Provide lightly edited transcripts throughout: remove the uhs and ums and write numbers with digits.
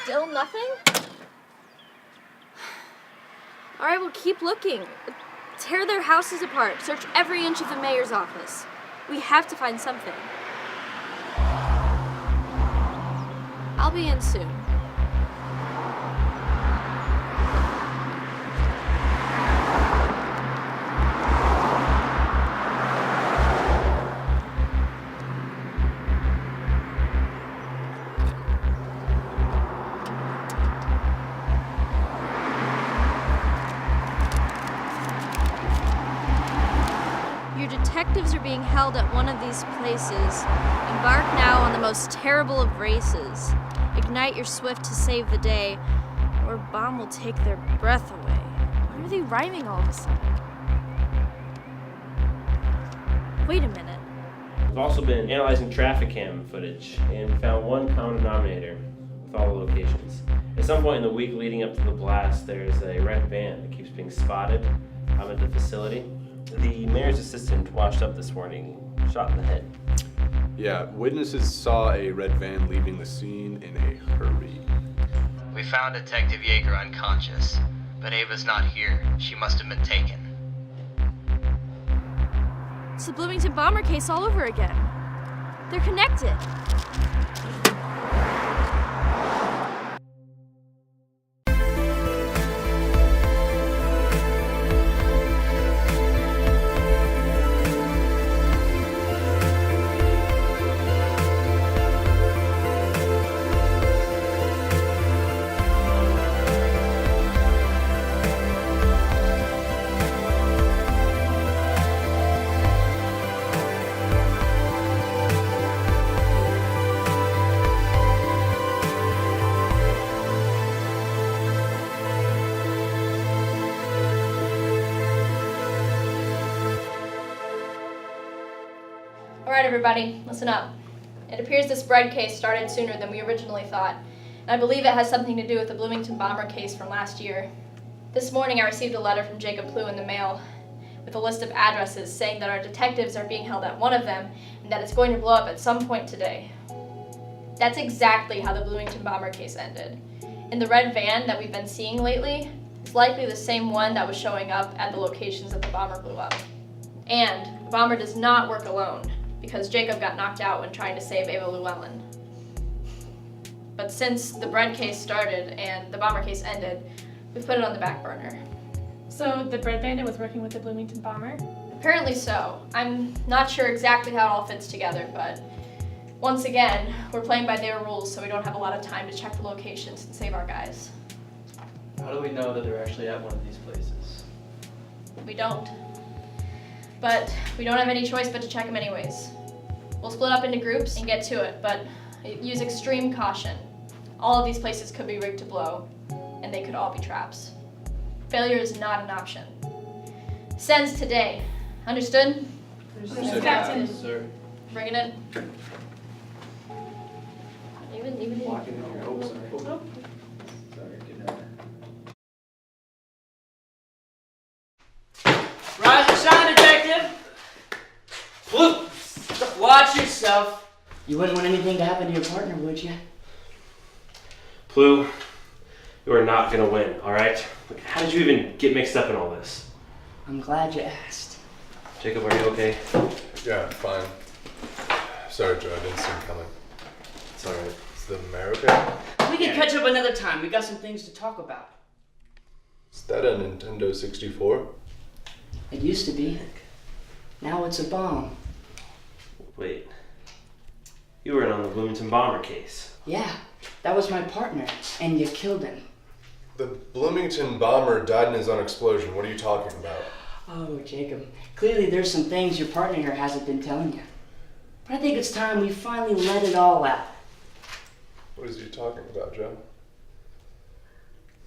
Still nothing? Alright, well, keep looking. Tear their houses apart. Search every inch of the mayor's office. We have to find something. I'll be in soon. Detectives are being held at one of these places. Embark now on the most terrible of races. Ignite your swift to save the day, or a bomb will take their breath away. Why are they rhyming all of a sudden? Wait a minute. We've also been analyzing traffic cam footage and found one common denominator with all the locations. At some point in the week leading up to the blast, there's a red van that keeps being spotted out at the facility. The mayor's assistant washed up this morning, shot in the head. Yeah, witnesses saw a red van leaving the scene in a hurry. We found Detective Yager unconscious, but Ava's not here. She must have been taken. It's the Bloomington bomber case all over again. They're connected. Alright everybody, listen up. It appears this Bread case started sooner than we originally thought, and I believe it has something to do with the Bloomington bomber case from last year. This morning I received a letter from Jacob Plew in the mail with a list of addresses saying that our detectives are being held at one of them and that it's going to blow up at some point today. That's exactly how the Bloomington bomber case ended. And the red van that we've been seeing lately is likely the same one that was showing up at the locations that the bomber blew up. And the bomber does not work alone, because Jacob got knocked out when trying to save Ava Llewellyn. But since the Bread case started and the bomber case ended, we've put it on the back burner. So the Bread Bandit was working with the Bloomington bomber? Apparently so. I'm not sure exactly how it all fits together, but once again, we're playing by their rules, so we don't have a lot of time to check the locations and save our guys. How do we know that they're actually at one of these places? We don't. But we don't have any choice but to check them anyways. We'll split up into groups and get to it, but use extreme caution. All of these places could be rigged to blow, and they could all be traps. Failure is not an option. Sends today. Understood? Understood, Captain. Sir. Bring it in. Even Walking in here. Oh, sorry. Oh. Sorry, good night. Rise and shine, detective! Plew! Watch yourself. You wouldn't want anything to happen to your partner, would you? Plew, you are not gonna win, alright? How did you even get mixed up in all this? I'm glad you asked. Jacob, are you okay? Yeah, fine. Sorry, Joe, I didn't see him coming. It's alright. Is the mayor okay? We can catch up another time. We got some things to talk about. Is that a Nintendo 64? It used to be. Now it's a bomb. Wait. You were in on the Bloomington bomber case. Yeah, that was my partner, and you killed him. The Bloomington bomber died in his own explosion. What are you talking about? Oh, Jacob. Clearly there's some things your partner here hasn't been telling you. But I think it's time we finally let it all out. What is he talking about, Joe?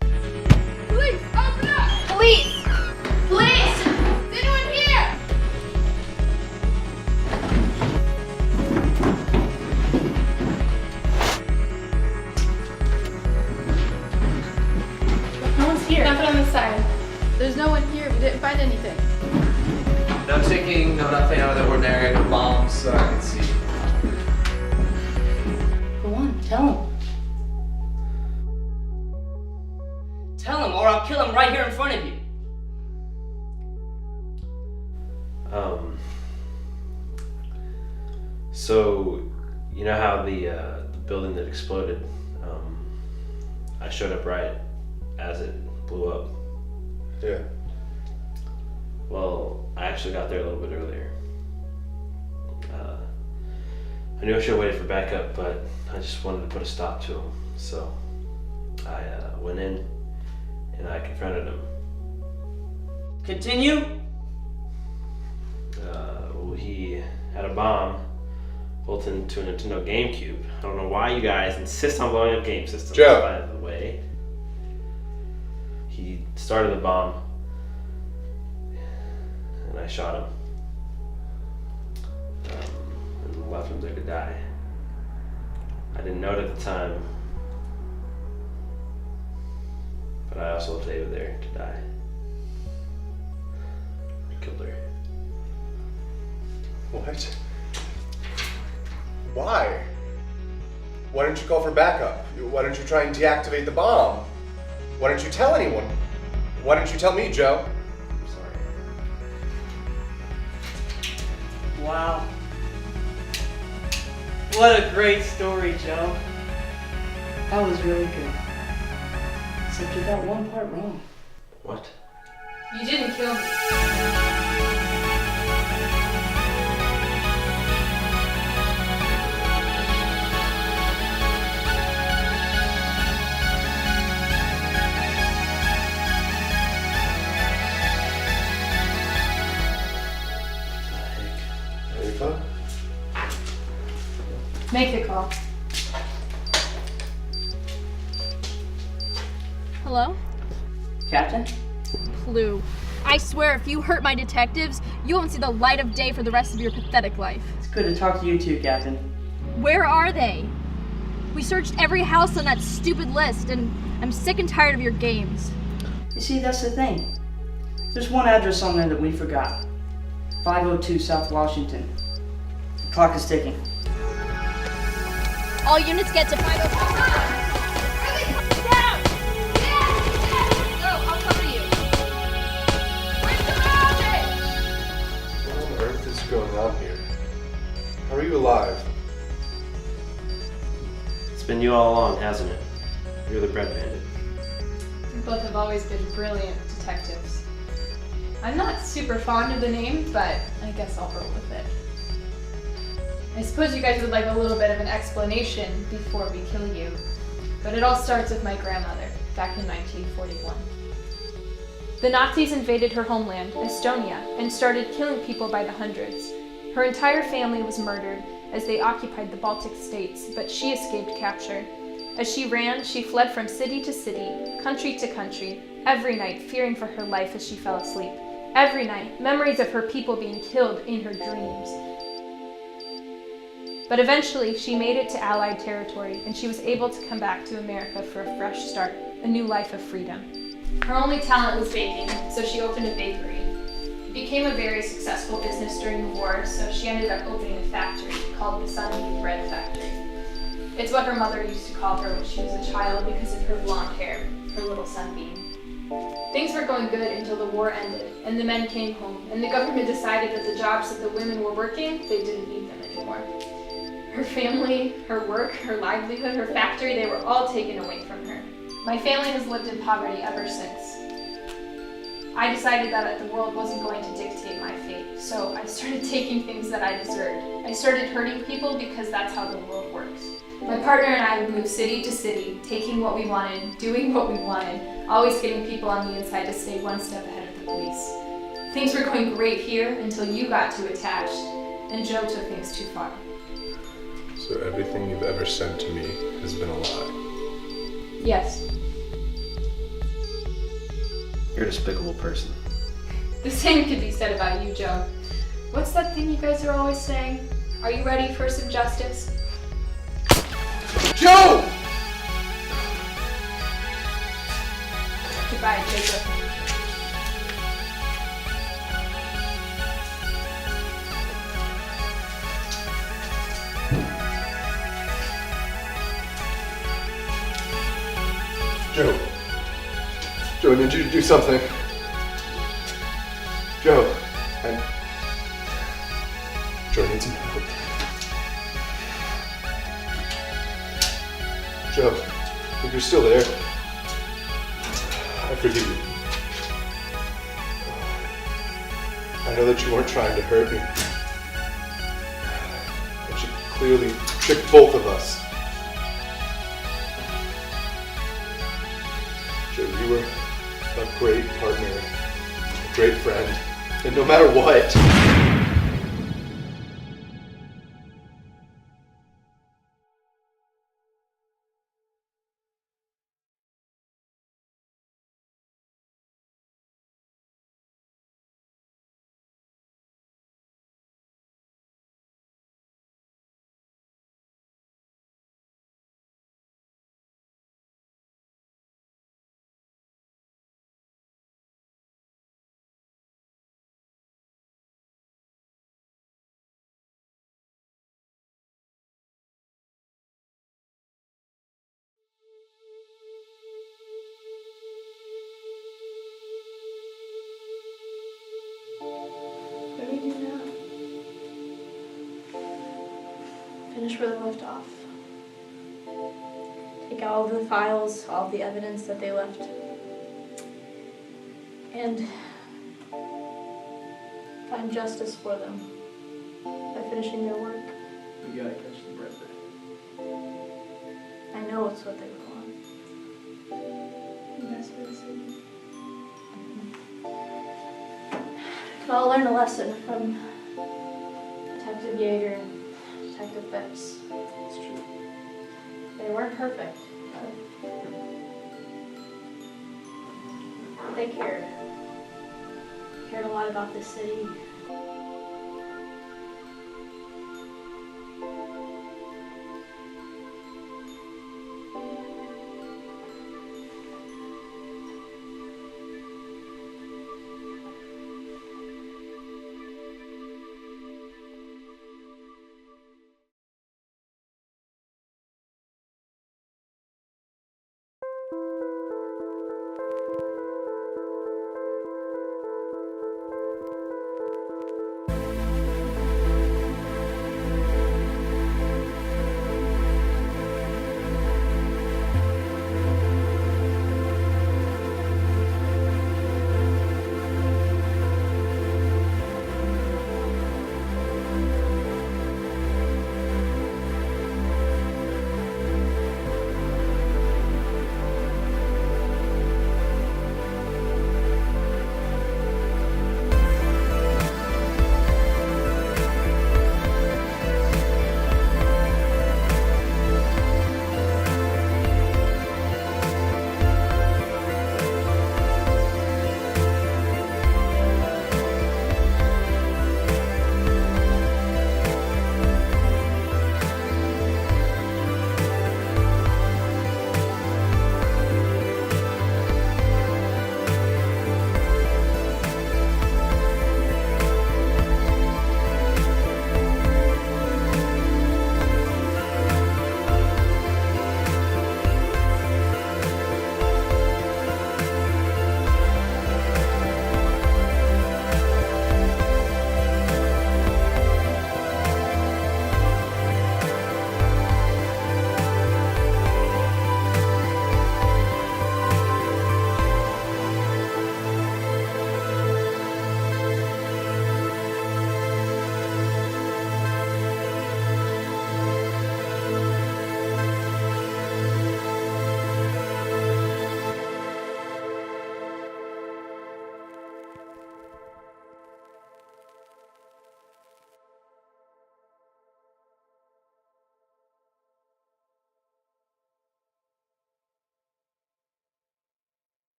Police, open up! Police! Police! Is anyone here? No one's here. Nothing on this side. There's no one here. We didn't find anything. No ticking, no nothing out of the ordinary, no bombs that I can see. Go on, tell him. kill him right here in front of you. So, you know how the building that exploded, I showed up right as it blew up. Yeah. Well, I actually got there a little bit earlier. I knew I should have waited for backup, but I just wanted to put a stop to him. So I went in and I confronted him. Continue. Well, he had a bomb built into a Nintendo GameCube. I don't know why you guys insist on blowing up game systems, Joe. by the way. He started the bomb and I shot him. And left him there to die. I didn't know it at the time, but I also left Ava there to die. I killed her. What? Why? Why didn't you call for backup? Why didn't you try and deactivate the bomb? Why didn't you tell anyone? Why didn't you tell me, Joe? I'm sorry. Wow. What a great story, Joe. That was really good. Except you got one part wrong. What? You didn't kill me. Ava? Make the call. Hello? Captain? Clue. I swear if you hurt my detectives, you won't see the light of day for the rest of your pathetic life. It's good to talk to you too, Captain. Where are they? We searched every house on that stupid list, and I'm sick and tired of your games. You see, that's the thing. There's one address on there that we forgot. 502 South Washington. The clock is ticking. All units get to 505. What on earth is going on here? How are you alive? It's been you all along, hasn't it? You're the Bread Bandit. You both have always been brilliant detectives. I'm not super fond of the name, but I guess I'll roll with it. I suppose you guys would like a little bit of an explanation before we kill you. But it all starts with my grandmother, back in 1941. The Nazis invaded her homeland, Estonia, and started killing people by the hundreds. Her entire family was murdered as they occupied the Baltic states, but she escaped capture. As she ran, she fled from city to city, country to country, every night fearing for her life as she fell asleep. Every night, memories of her people being killed in her dreams. But eventually, she made it to Allied territory, and she was able to come back to America for a fresh start, a new life of freedom. Her only talent was baking, so she opened a bakery. It became a very successful business during the war, so she ended up opening a factory called the Sunbeam Bread Factory. It's what her mother used to call her when she was a child because of her blonde hair, her little sunbeam. Things were going good until the war ended, and the men came home, and the government decided that the jobs that the women were working, they didn't need them anymore. Her family, her work, her livelihood, her factory, they were all taken away from her. My family has lived in poverty ever since. I decided that the world wasn't going to dictate my fate, so I started taking things that I deserved. I started hurting people because that's how the world works. My partner and I would move city to city, taking what we wanted, doing what we wanted, always getting people on the inside to stay one step ahead of the police. Things were going great here until you got too attached, and Joe took things too far. So everything you've ever said to me has been a lie? Yes. You're a despicable person. The same could be said about you, Joe. What's that thing you guys are always saying? Are you ready for some justice? Joe! Goodbye, Jacob. Joe. Joe, Joe, I need you to do something. Joe, Joe, I need some help. Joe, if you're still there, I forgive you. I know that you weren't trying to hurt me. But you clearly tricked both of us. Joe, you were a great partner, a great friend, and no matter what, What do we do now? Finish where they left off. Take all of the files, all of the evidence that they left. And find justice for them by finishing their work. We gotta catch the Bread Bandit. I know it's what they would want. And that's what it's in. We can all learn a lesson from Detective Yager and Detective Fipps. It's true. They weren't perfect, but they cared. Cared a lot about this city.